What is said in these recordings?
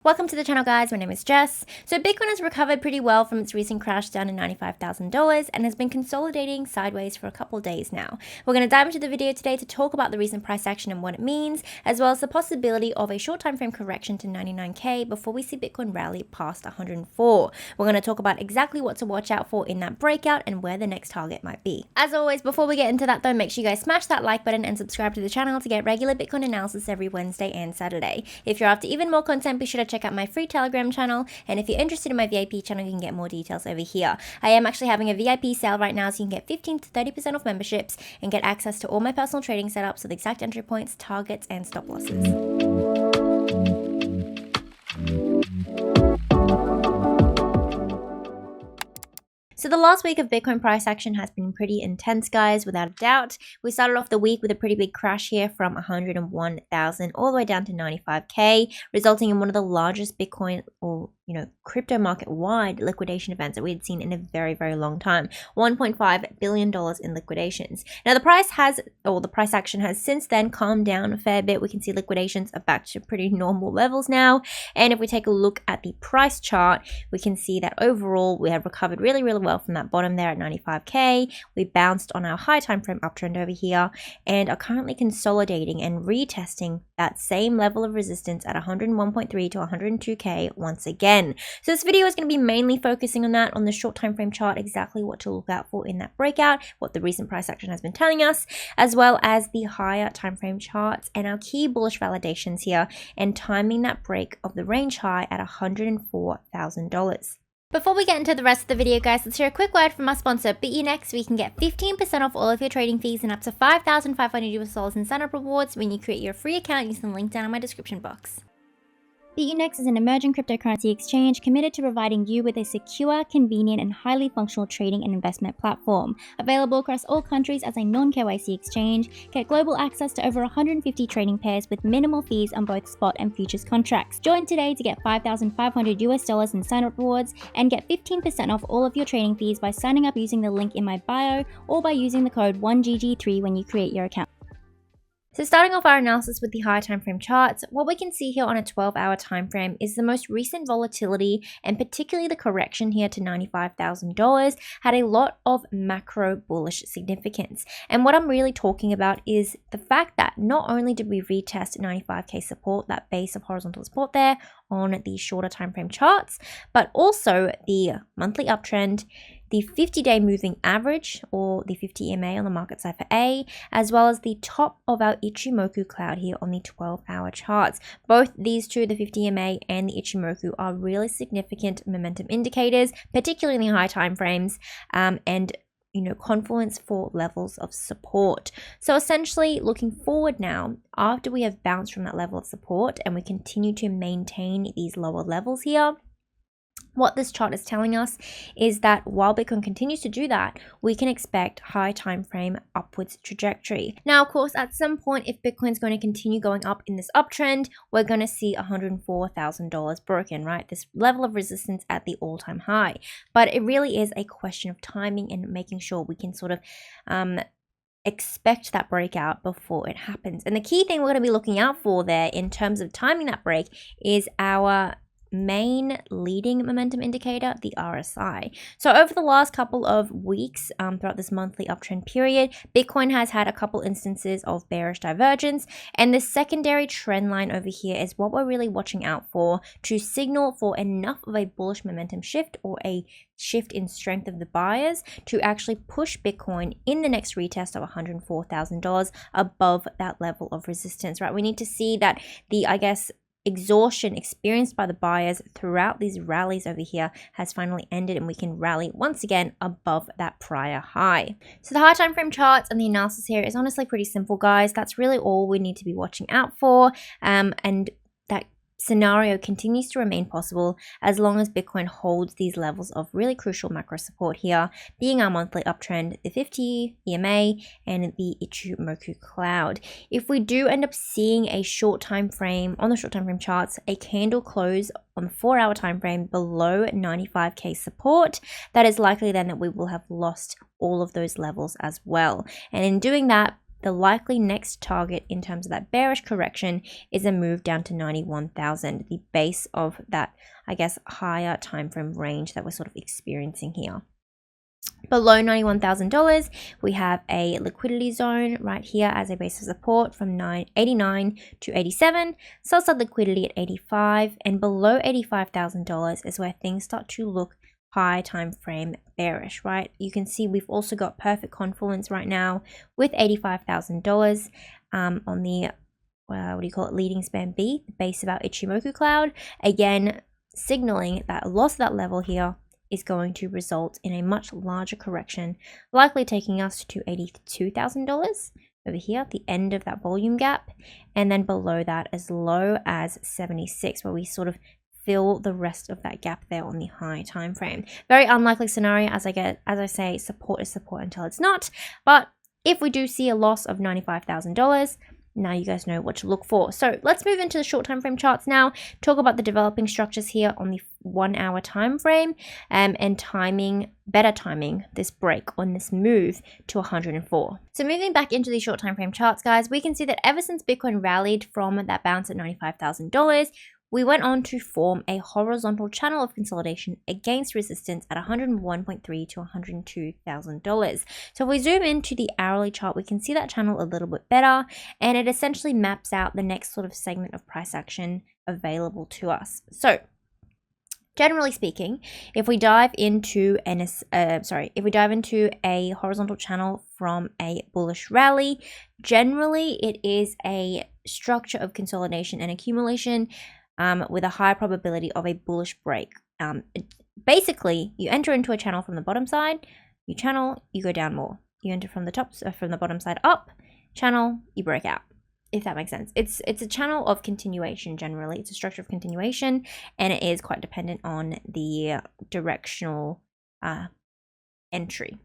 Welcome to the channel, guys. My name is Jess. So Bitcoin has recovered pretty well from its recent crash down to $95,000 and has been consolidating sideways for a couple of days now. We're going to dive into the video today to talk about the recent price action and what it means, as well as the possibility of a short time frame correction to 99k before we see Bitcoin rally past 104. We're going to talk about exactly what to watch out for in that breakout and where the next target might be. As always, before we get into that though, make sure you guys smash that like button and subscribe to the channel to get regular Bitcoin analysis every Wednesday and Saturday. If you're after even more content, be sure to check out my free Telegram channel, and if you're interested in my VIP channel, you can get more details over here. I am actually having a VIP sale right now, so you can get 15 to 30% off memberships and get access to all my personal trading setups with exact entry points, targets, and stop losses. So the last week of Bitcoin price action has been pretty intense, guys, without a doubt. We started off the week with a pretty big crash here from 101,000 all the way down to 95k, resulting in one of the largest Bitcoin or crypto market wide liquidation events that we had seen in a very, very long time. $1.5 billion in liquidations. Now the price action has since then calmed down a fair bit. We can see liquidations are back to pretty normal levels now. And if we take a look at the price chart, we can see that overall we have recovered really, really well from that bottom there at 95k. We bounced on our high time frame uptrend over here and are currently consolidating and retesting that same level of resistance at 101.3 to 102k once again. So this video is going to be mainly focusing on that, on the short time frame chart, exactly what to look out for in that breakout, what the recent price action has been telling us, as well as the higher time frame charts and our key bullish validations here, and timing that break of the range high at $104,000. Before we get into the rest of the video, guys, let's hear a quick word from our sponsor, BTC. We can get 15% off all of your trading fees and up to $5,500 in sign-up rewards when you create your free account using the link down in my description box. BTC is an emerging cryptocurrency exchange committed to providing you with a secure, convenient, and highly functional trading and investment platform. Available across all countries as a non-KYC exchange, get global access to over 150 trading pairs with minimal fees on both spot and futures contracts. Join today to get $5,500 in sign-up rewards and get 15% off all of your trading fees by signing up using the link in my bio or by using the code 1GG3 when you create your account. So starting off our analysis with the high time frame charts, what we can see here on a 12-hour time frame is the most recent volatility, and particularly the correction here to $95,000 had a lot of macro bullish significance. And what I'm really talking about is the fact that not only did we retest 95k support, that base of horizontal support there on the shorter time frame charts, but also the monthly uptrend, the 50-day moving average, or the 50 EMA on the market side for A, as well as the top of our Ichimoku cloud here on the 12-hour charts. Both these two, the 50 EMA and the Ichimoku, are really significant momentum indicators, particularly in the high time frames, and confluence for levels of support. So essentially, looking forward now, after we have bounced from that level of support and we continue to maintain these lower levels here, what this chart is telling us is that while Bitcoin continues to do that, we can expect high time frame upwards trajectory. Now, of course, at some point, if Bitcoin's going to continue going up in this uptrend, we're going to see $104,000 broken, right? This level of resistance at the all-time high. But it really is a question of timing and making sure we can sort of expect that breakout before it happens. And the key thing we're going to be looking out for there in terms of timing that break is our main leading momentum indicator, the RSI. So over the last couple of weeks, throughout this monthly uptrend period, Bitcoin has had a couple instances of bearish divergence, and the secondary trend line over here is what we're really watching out for to signal for enough of a bullish momentum shift or a shift in strength of the buyers to actually push Bitcoin in the next retest of $104,000 above that level of resistance, right? We need to see that the, exhaustion experienced by the buyers throughout these rallies over here has finally ended, and we can rally once again above that prior high. So the high time frame charts and the analysis here is honestly pretty simple, guys. That's really all we need to be watching out for, and that scenario continues to remain possible as long as Bitcoin holds these levels of really crucial macro support here, being our monthly uptrend, the 50 EMA and the Ichimoku cloud. If we do end up seeing a short time frame on the short time frame charts, a candle close on the 4-hour time frame below 95k support, that is likely then that we will have lost all of those levels as well. And in doing that, the likely next target in terms of that bearish correction is a move down to 91,000, the base of that, I guess, higher time frame range that we're sort of experiencing here. Below $91,000, we have a liquidity zone right here as a base of support from 89 to 87, sell side liquidity at 85, and below $85,000 is where things start to look high time frame bearish, right? You can see we've also got perfect confluence right now with $85,000 on the what do you call it, leading span B, the base of our Ichimoku cloud, again signaling that a loss of that level here is going to result in a much larger correction, likely taking us to $82,000 over here at the end of that volume gap, and then below that as low as 76, where we sort of fill the rest of that gap there on the high time frame. Very unlikely scenario, as I say, support is support until it's not. But if we do see a loss of $95,000, now you guys know what to look for. So let's move into the short time frame charts now, talk about the developing structures here on the 1 hour time frame, and better timing this break on this move to 104. So moving back into the short time frame charts, guys, we can see that ever since Bitcoin rallied from that bounce at $95,000, we went on to form a horizontal channel of consolidation against resistance at $101.3 to $102,000. So if we zoom into the hourly chart, we can see that channel a little bit better, and it essentially maps out the next sort of segment of price action available to us. So generally speaking, if we dive into a horizontal channel from a bullish rally, generally it is a structure of consolidation and accumulation with a high probability of a bullish break. Basically, you enter into a channel from the bottom side, you channel, you go down more. You enter from the bottom side up, channel, you break out. If that makes sense. It's a channel of continuation generally. It's a structure of continuation, and it is quite dependent on the directional entry.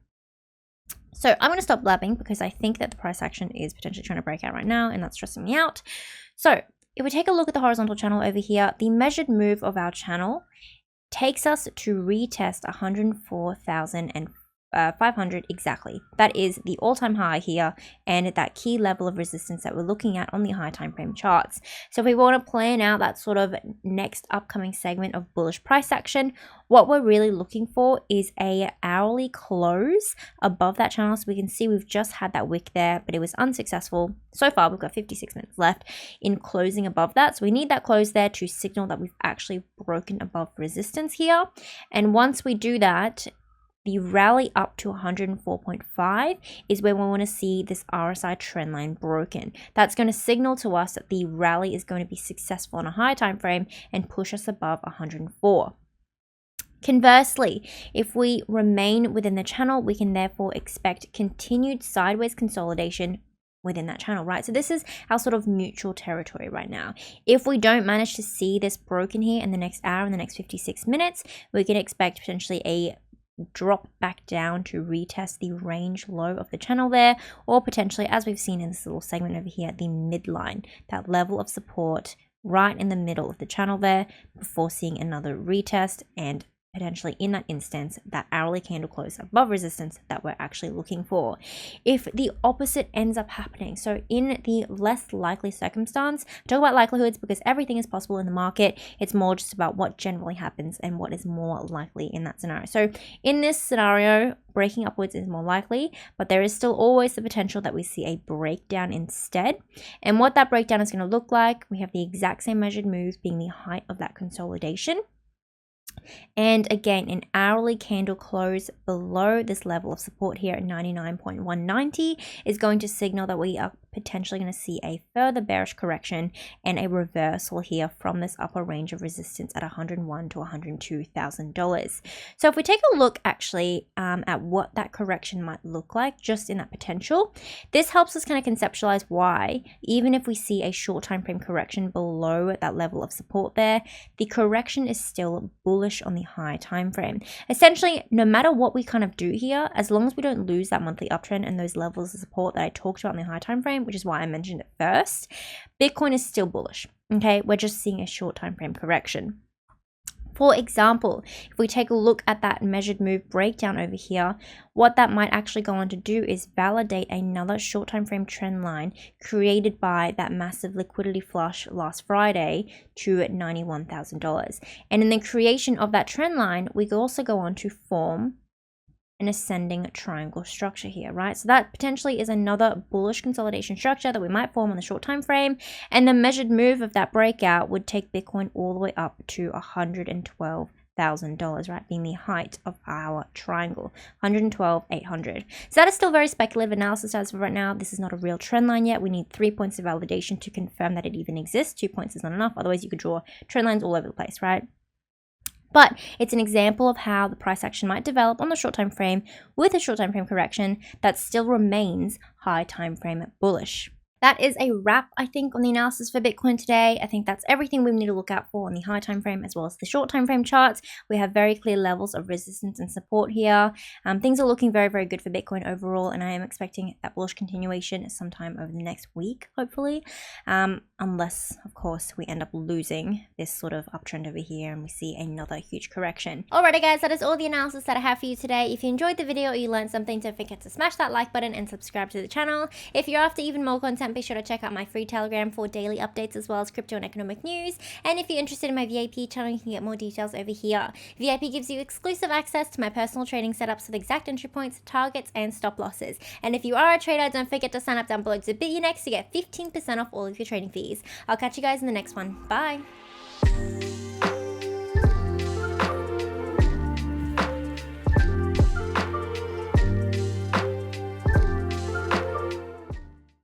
So I'm going to stop blabbing because I think that the price action is potentially trying to break out right now, and that's stressing me out. So if we take a look at the horizontal channel over here, the measured move of our channel takes us to retest 104,500 exactly. That is the all-time high here and that key level of resistance that we're looking at on the high time frame charts. So if we want to plan out that sort of next upcoming segment of bullish price action, what we're really looking for is a hourly close above that channel. So we can see we've just had that wick there, but it was unsuccessful. So far, we've got 56 minutes left in closing above that. So we need that close there to signal that we've actually broken above resistance here. And once we do that, the rally up to 104.5 is where we want to see this RSI trend line broken. That's going to signal to us that the rally is going to be successful on a high time frame and push us above 104. Conversely, if we remain within the channel, we can therefore expect continued sideways consolidation within that channel, right? So this is our sort of neutral territory right now. If we don't manage to see this broken here in the next hour, in the next 56 minutes, we can expect potentially a drop back down to retest the range low of the channel there, or potentially, as we've seen in this little segment over here, the midline, that level of support right in the middle of the channel there, before seeing another retest and potentially in that instance that hourly candle close above resistance that we're actually looking for. If the opposite ends up happening, so in the less likely circumstance, I talk about likelihoods because everything is possible in the market. It's more just about what generally happens and what is more likely in that scenario. So in this scenario, breaking upwards is more likely, but there is still always the potential that we see a breakdown instead. And what that breakdown is going to look like, we have the exact same measured move being the height of that consolidation. And again, an hourly candle close below this level of support here at 99.190 is going to signal that we are potentially going to see a further bearish correction and a reversal here from this upper range of resistance at $101,000 to $102,000. So if we take a look actually at what that correction might look like just in that potential, this helps us kind of conceptualize why, even if we see a short time frame correction below that level of support there, the correction is still bullish on the high time frame. Essentially, no matter what we kind of do here, as long as we don't lose that monthly uptrend and those levels of support that I talked about in the high time frame, which is why I mentioned it first, Bitcoin is still bullish. Okay, we're just seeing a short time frame correction. For example, if we take a look at that measured move breakdown over here, what that might actually go on to do is validate another short time frame trend line created by that massive liquidity flush last Friday to $91,000. And in the creation of that trend line, we could also go on to form an ascending triangle structure here, right? So that potentially is another bullish consolidation structure that we might form on the short time frame, and the measured move of that breakout would take Bitcoin all the way up to $112,000, right, being the height of our triangle, 112,800. So that is still very speculative analysis as of right now. This is not a real trend line yet. We need 3 points of validation to confirm that it even exists. 2 points is not enough. Otherwise, you could draw trend lines all over the place, right? But it's an example of how the price action might develop on the short time frame with a short time frame correction that still remains high time frame bullish. That is a wrap, I think, on the analysis for Bitcoin today. I think that's everything we need to look out for on the high time frame as well as the short time frame charts. We have very clear levels of resistance and support here. Things are looking very, very good for Bitcoin overall, and I am expecting that bullish continuation sometime over the next week, hopefully, unless, of course, we end up losing this sort of uptrend over here and we see another huge correction. Alrighty, guys, that is all the analysis that I have for you today. If you enjoyed the video or you learned something, don't forget to smash that like button and subscribe to the channel. If you're after even more content, be sure to check out my free Telegram for daily updates as well as crypto and economic news. And if you're interested in my VIP channel, you can get more details over here. VIP gives you exclusive access to my personal trading setups with exact entry points, targets, and stop losses. And if you are a trader, don't forget to sign up down below to BitUnext to get 15% off all of your trading fees. I'll catch you guys in the next one. Bye!